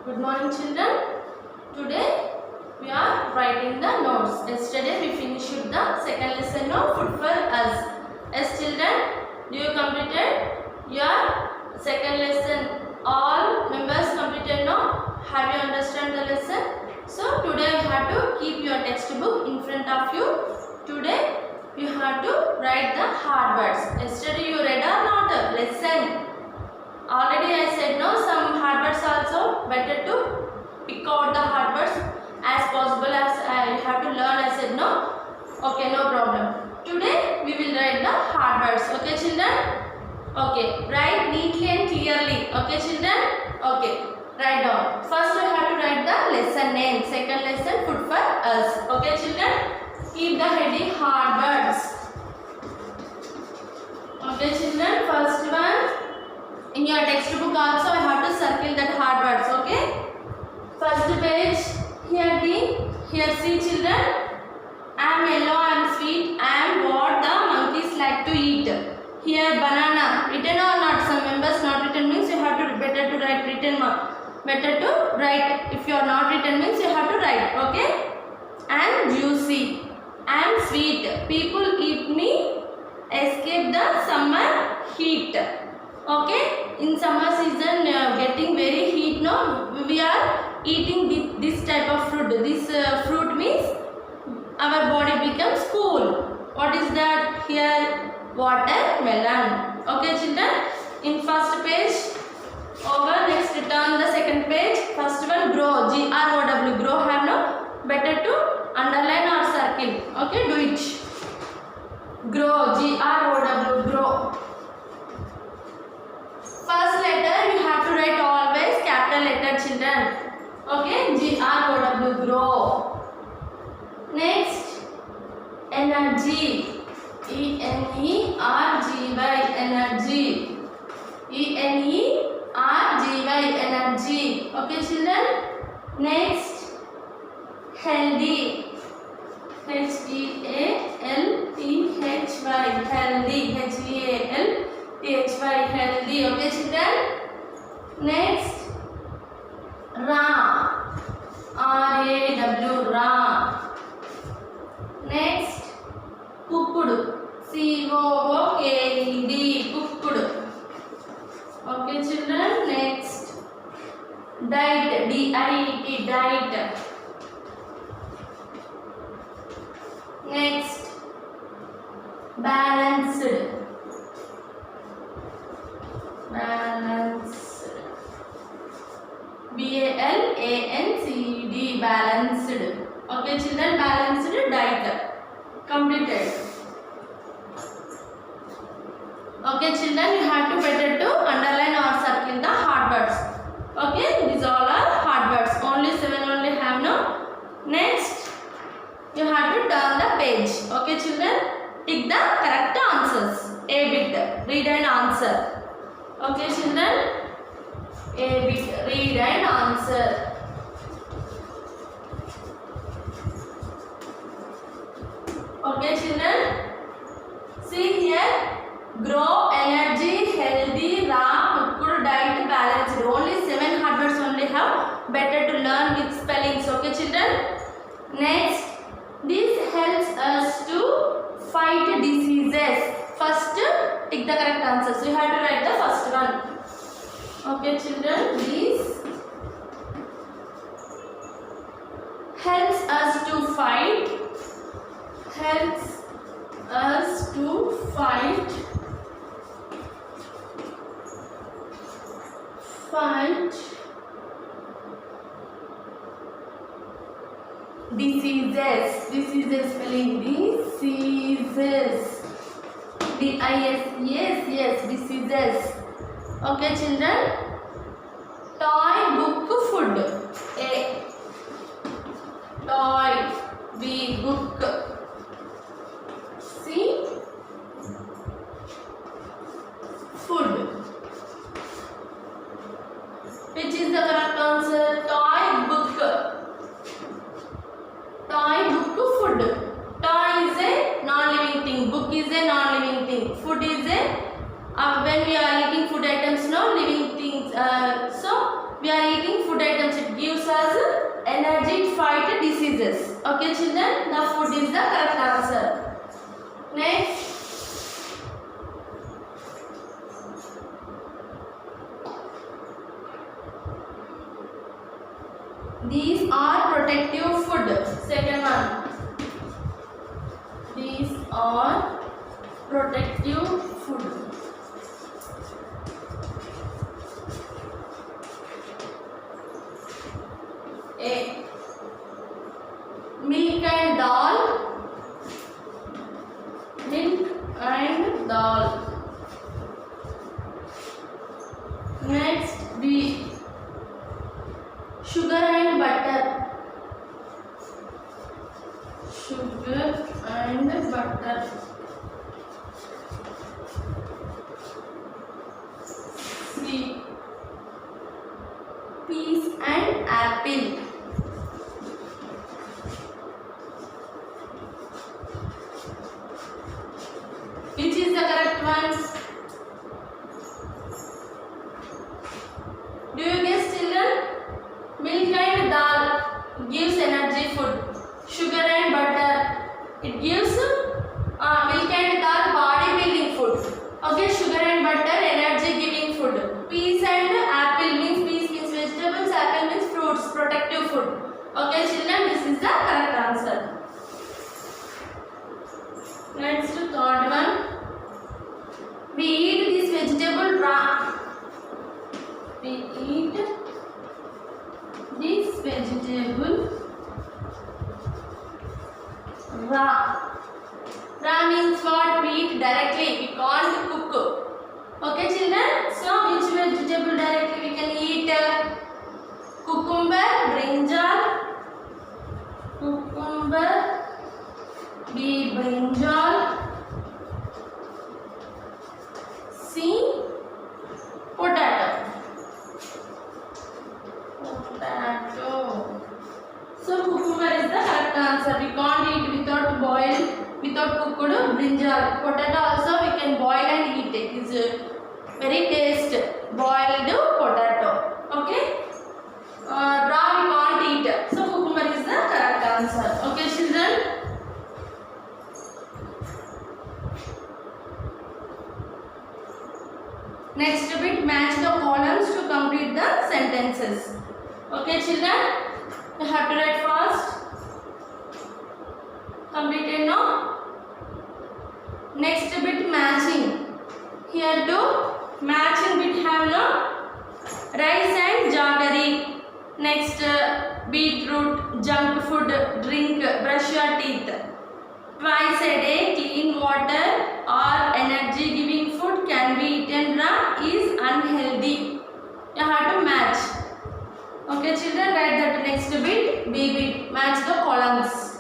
Good morning, children. Today we are writing the notes. Yesterday we finished the second lesson of Food for Us. Yes, children, do you completed your second lesson? All members completed now? Have you understand the lesson? So today you have to keep your textbook in front of you. Today you have to write the hard words. Yesterday you read or not a lesson? Already I said no, some hard words also better to pick out the hard words as possible as I have to learn. I said no. Okay, no problem. Today we will write the hard words. Okay, children? Okay, write neatly and clearly. Okay, children? Okay, write down. First we have to write the lesson name. Second lesson, Food for Us. Okay, children? Keep the heading hard words. Okay, children? First one. In your textbook also I have to circle that hard words, okay? First page, here see children. I am yellow, I am sweet, I am what the monkeys like to eat. Here banana, written or not? Some members not written means you have to better to write written. Better to write. If you are not written means you have to write, okay? I am juicy, I am sweet. People eat me, escape the summer heat. Okay, in summer season getting very heat, no, we are eating this type of fruit. This fruit means our body becomes cool. What is that? Here watermelon. Okay, children, in first page over. Next turn the second page. First one grow, GROW, grow have no, better to underline or circle. Okay, do it. Grow, GROW, grow. First letter you have to write always capital letter, children. Okay, GROW, grow. Next, energy, ENERGY, energy, ENERGY, energy. Okay, children. Next, healthy, HEALTHY, healthy, HEALTHY, healthy. Okay, children. Next, RAW, RAW, raw. Next, cooked, COOKED, cooked. Okay, children. Next, diet, DIET, diet. Next, balanced, balanced, BALANCED, balanced. Okay, children, balanced diet completed. Okay, children, you have to better to underline or circle the hard words. Okay, these all are hard words. Only 7 only have no. Next, you have to turn the page. Okay, children, tick the correct answers. A bit, read and answer. Okay, children, A bit, read and answer. Okay, children, see here, grow, energy, healthy, raw, cooked, diet, balanced. Only 7 hard words only have. Better to learn with spellings. Okay, children. Next, this helps us to fight diseases. First, tick the correct answer. So you have to write the first one. Okay, children, this helps us to fight. Helps us to fight diseases. Diseases spelling diseases. DISEAS, diseases. Okay, children. Toy, book, food. A. Toy, B, book. C. Food. Which is the correct answer? Toy, book. Toy, book, food. Toy is a non-living thing. Book is a non-living thing. Food is a when we are eating food items, no living things. So we are eating food items. energy to fight diseases. Okay children, the food is the correct answer. Next. These are protective food. Second one. These are protective food. A. Milk and dal. Milk and dal. Next, B. Sugar and butter. Sugar and butter. C. Peas and apple. Which is the correct one? Do you guess children? Milk and dal gives energy food. Sugar and butter, it gives milk and dal body building food. Okay, sugar and butter energy giving food. Peas and apple means peas means vegetables, apple means fruits, protective food. Okay children, this is the correct answer. Next third one. We eat this vegetable raw. We eat this vegetable raw. Raw means what? We eat directly. We can't cook. Okay children? So which vegetable directly we can eat? Cucumber, brinjal. Cucumber, B. Brinjal. C. Potato. Potato. So cucumber is the correct answer. We can't eat without boil, without cooked brinjal. Potato also we can boil and eat it. It's very tasty. Boiled potato. Okay. Raw we can't eat. So cucumber is the correct answer. Okay children. Next bit, match the columns to complete the sentences. Okay children, you have to write fast. Completed now. Next bit, matching. Here to matching bit have no rice and jaggery. Next beetroot, junk food, drink, brush your teeth. Twice a day, clean water or energy giving food can be eaten raw is unhealthy. You have to match. Okay children, write that next bit, B bit, match the columns.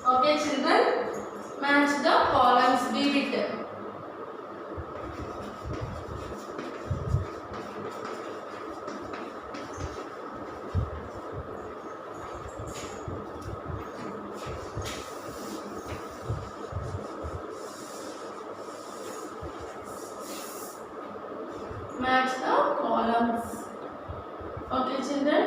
Okay children, match the columns B bit. Match the columns. Okay children.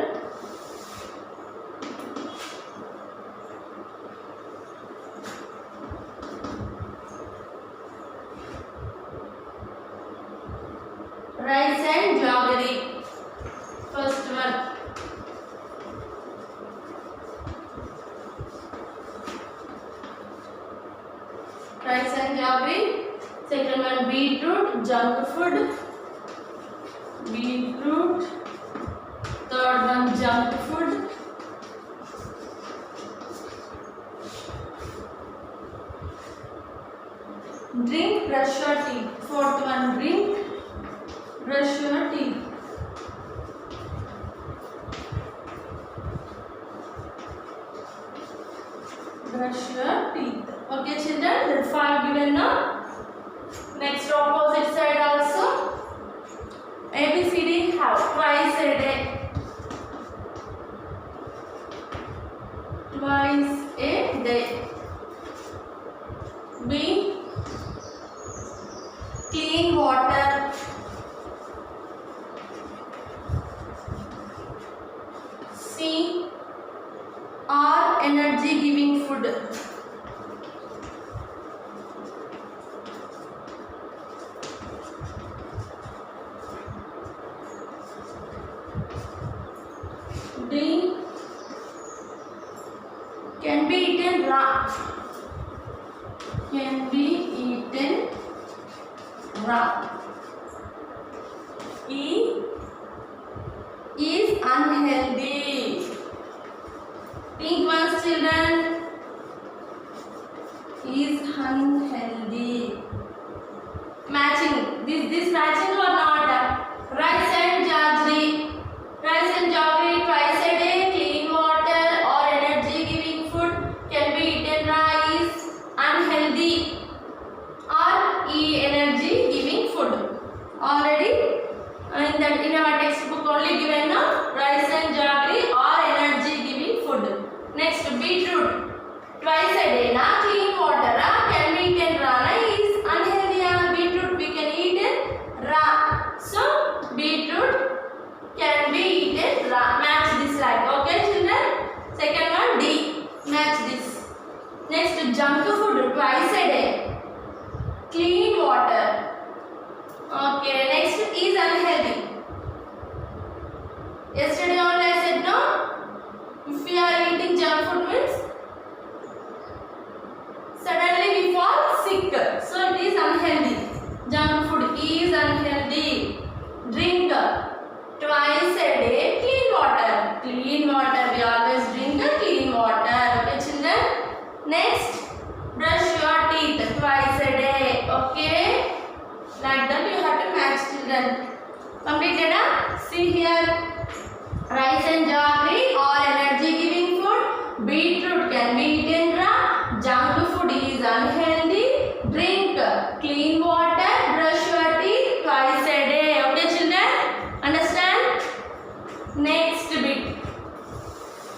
Rice and jaggery. First one. Rice and jaggery. Second one, beetroot, junk food. Beetroot. Third one, junk food. Drink, brush your teeth. Fourth one, drink, brush your teeth. Brush your teeth. Okay, children, that's 5 given now. Next, opposite side also. ABCD have twice a day. Twice a day. B. Clean water. C. Or energy giving food. D. Can be eaten raw. Can be eaten raw. E. Is unhealthy. Pink ones, children. Is unhealthy. Matching. This matching or not? Rice and jaggery. Rice and jaggery twice a day. Clean water or energy giving food can be eaten raw is unhealthy. Or energy giving food. Already in our textbook only given now rice and jaggery or energy giving food. Next, beetroot. Twice a day na clean water can be eaten raw is unhealthy. Beetroot we can eat it raw. So beetroot can be eaten raw. Match this like. Okay, children. Second one D. Match this. Next, junk food twice a day. Clean water. Okay. Next is unhealthy. Yesterday only I said no. If we are eating junk food means suddenly we fall sick. So it is unhealthy. Junk food is unhealthy. Drink twice a day clean water. Clean water. We always drink clean water. Okay, children. Next, brush your teeth twice a day. Okay. Like that you have to match, children. Completed? See here. Rice and jaggery or energy giving food. Beetroot can be eaten raw. Junk food is unhealthy. Drink clean water. Brush your teeth twice a day. Okay, children? Understand? Next bit.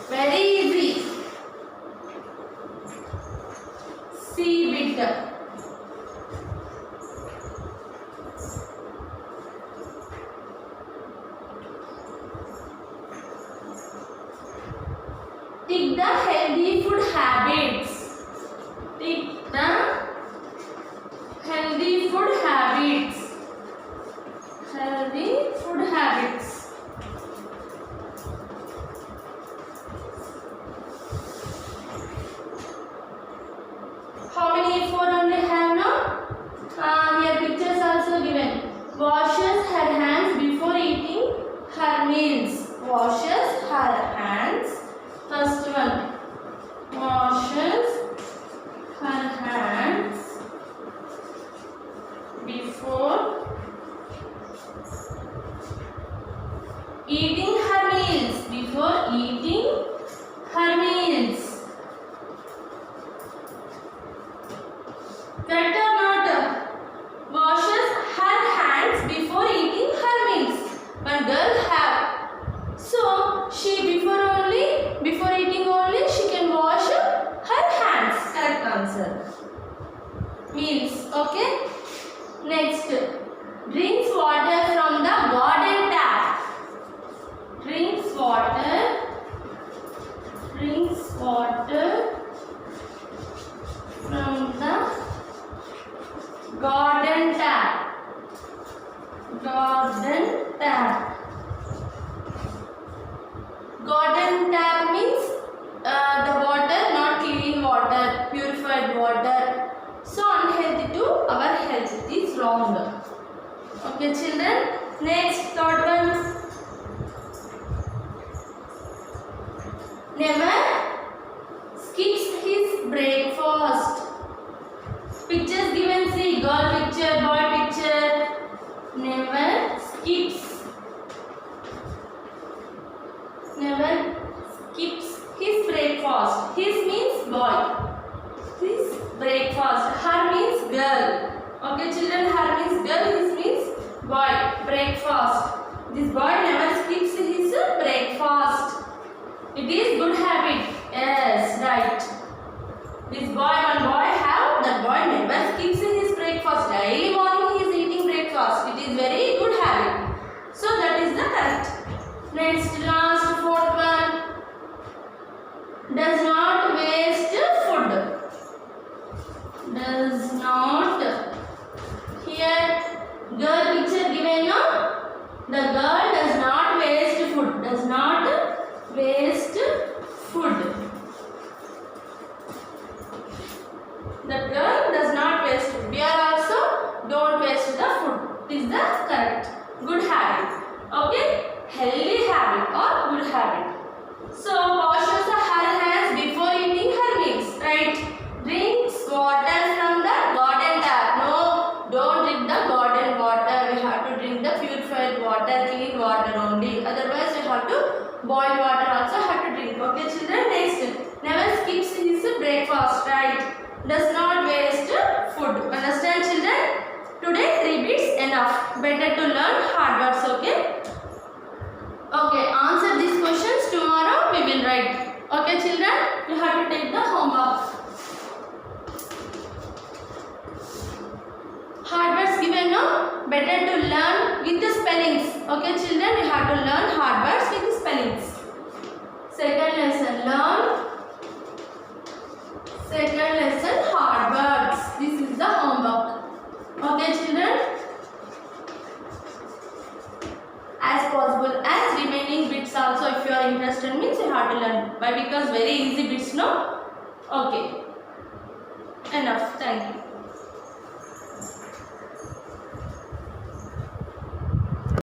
Very easy. C bit. Tick the healthy food habits. Tick the healthy food habits. Healthy food habits. How many? 4 only have now? Here pictures also given. Washes her hands before eating her meals. Washes her hands. First one, washes her hands before eating her meals. Before eating her meals. Correct or not? Washes her hands before eating her meals. One girl have. So she before eating only she can wash her hands. Correct answer. Meals. Okay. Next, drinks water from the garden tap. Drinks water. Drinks water from the garden tap. Garden tap. Garden tap means the water, not clean water, purified water. So unhealthy to our health. It is wrong. Okay, children. Next, third one. Never skips his breakfast. Pictures given. See, girl picture, boy picture. Never skips. Never skips his breakfast. His means boy. His breakfast. Her means girl. Okay children, her means girl, his means boy. Breakfast. This boy never skips his breakfast. It is good habit. Yes, right. This boy, one boy have, that boy never skips his breakfast. Daily morning he is eating breakfast. It is very good habit. So that is the correct. Next, last, fourth one. Does not waste food. Does not. Here, girl picture given, no? The girl does not waste food. Does not waste food. The girl does not waste food. We are also don't waste the food. It is the correct. Good habit. Okay? Healthy habit or good habit. So, washes her hands before eating her meals. Right? Drinks water from the garden tap. No, don't drink the garden water. We have to drink the purified water, clean water only. Otherwise, we have to boil water also have to drink. Okay, children? Next, never skips his breakfast. Right? Does not waste food. Understand, children? Today 3 bits enough. Better to learn hard words. Okay? Okay, answer these questions. Tomorrow we will write. Okay, children? You have to take the homework. Hard words given, no? Better to learn with the spellings. Okay, children? You have to learn hard words with the spellings. Second lesson, learn. Second lesson, hard words. This is the homework. Okay, children? As possible as remaining bits also, if you are interested, means you have to learn. Why? Because very easy bits, no? Okay. Enough. Thank you.